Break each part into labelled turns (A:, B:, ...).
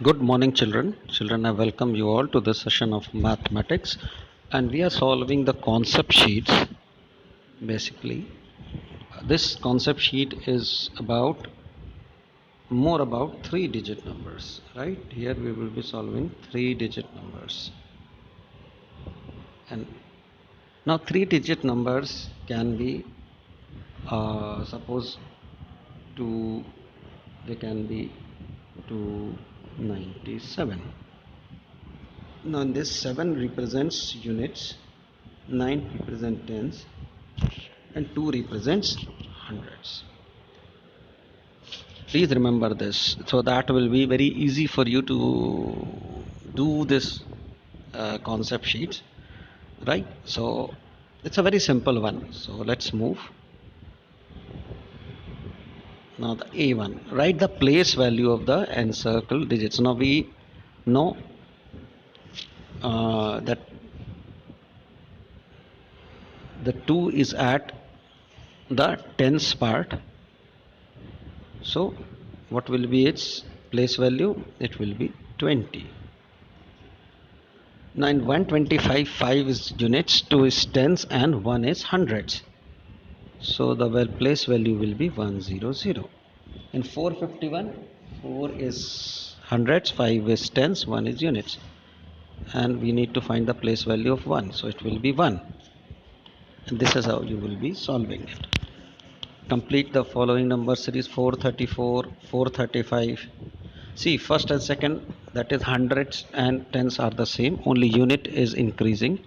A: Good morning, children. Children, I welcome you all to this session of mathematics, and we are solving the concept sheets. Basically, this concept sheet is about more about three-digit numbers, right? Here we will be solving three-digit numbers, and now three-digit numbers can be, suppose, two. They can be 297. Now in this 7 represents units, 9 represents tens, and 2 represents hundreds. Please remember this, so that will be very easy for you to do this concept sheet, right? So it's a very simple one. So let's move. Now the A1, write the place value of the encircled digits. Now we know that the 2 is at the tens part. So what will be its place value? It will be 20. Now in 125, 5 is units, 2 is tens, and 1 is hundreds. So the place value will be 100. In 451, 4 is hundreds, 5 is tens, 1 is units. And we need to find the place value of 1. So it will be 1. And this is how you will be solving it. Complete the following number series: 434, 435. See, first and second, that is hundreds and tens are the same, only unit is increasing.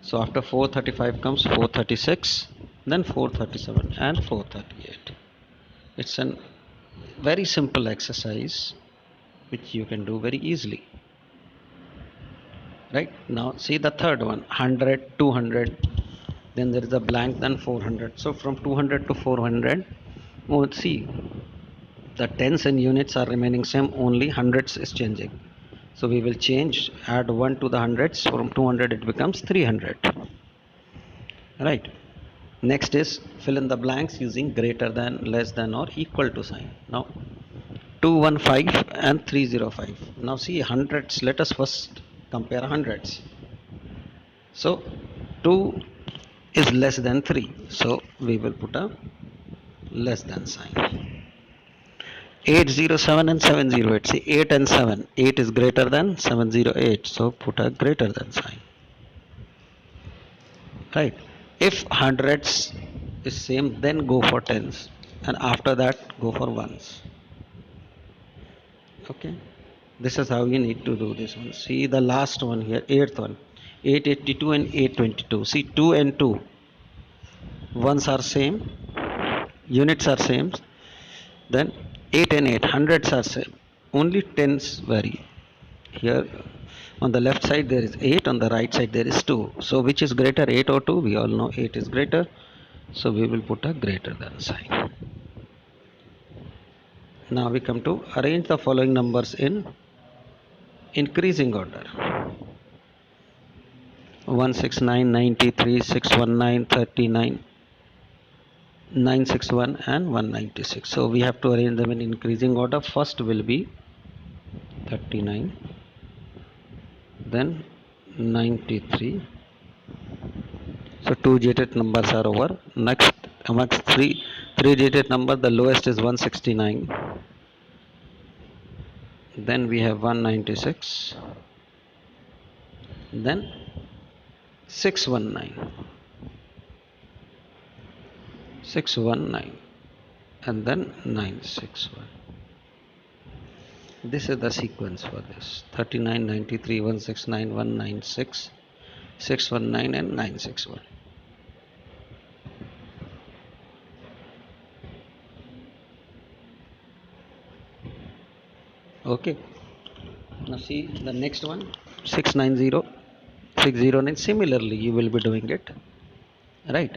A: So after 435 comes 436, then 437 and 438. It's a very simple exercise which you can do very easily. Right? Now see the third one: 100, 200, then there is a blank, then 400. So from 200 to 400, oh, see, the tens and units are remaining same, only hundreds is changing. So we will change, add 1 to the hundreds. From 200 it becomes 300. Right. Next is fill in the blanks using greater than, less than, or equal to sign. Now 215 and 305. Now see hundreds. Let us first compare hundreds. So 2 is less than 3. So we will put a less than sign. 807 and 708. See 8 and 7. 8 is greater than 708. So put a greater than sign. Right. If hundreds is same, then go for tens, and after that go for ones. Okay, this is how you need to do this one. See the last one here, eighth one: 882 and 822. See 2 and 2, ones are same, units are same. Then 8 and 8, hundreds are same, only tens vary. Here on the left side there is 8, on the right side there is 2. So which is greater, 8 or 2? We all know 8 is greater, so we will put a greater than sign. Now we come to arrange the following numbers in increasing order: 169, 93, 619, 39, 961 and 196. So we have to arrange them in increasing order. First will be 39, then 93. So two-digit numbers are over. Next, amongst three-digit number, the lowest is 169. Then we have 196. Then 619. 619, and then 961. This is the sequence for this: 39, 93, 169, 196, 619 and 961. Okay, now see the next one: 690, 609. Similarly you will be doing it, right?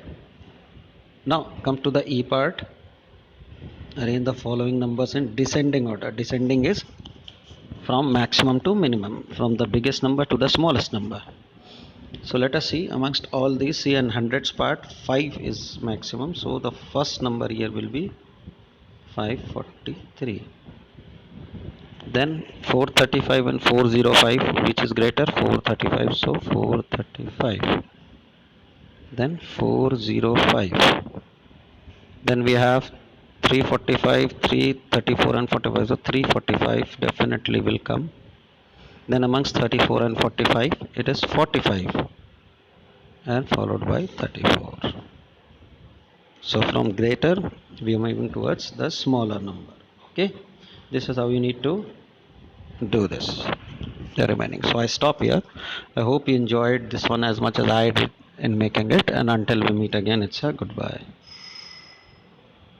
A: Now come to the E part. Arrange the following numbers in descending order. Descending is from maximum to minimum, from the biggest number to the smallest number. So let us see, amongst all these, see, and hundreds part, 5 is maximum. So the first number here will be 543. Then 435 and 405, which is greater? 435, so 435. Then 405. Then we have 345, 334 and 45, so 345 definitely will come. Then amongst 34 and 45, it is 45 and followed by 34. So from greater, we are moving towards the smaller number. Okay, this is how you need to do this, the remaining. So I stop here. I hope you enjoyed this one as much as I did in making it, and until we meet again, it's a goodbye.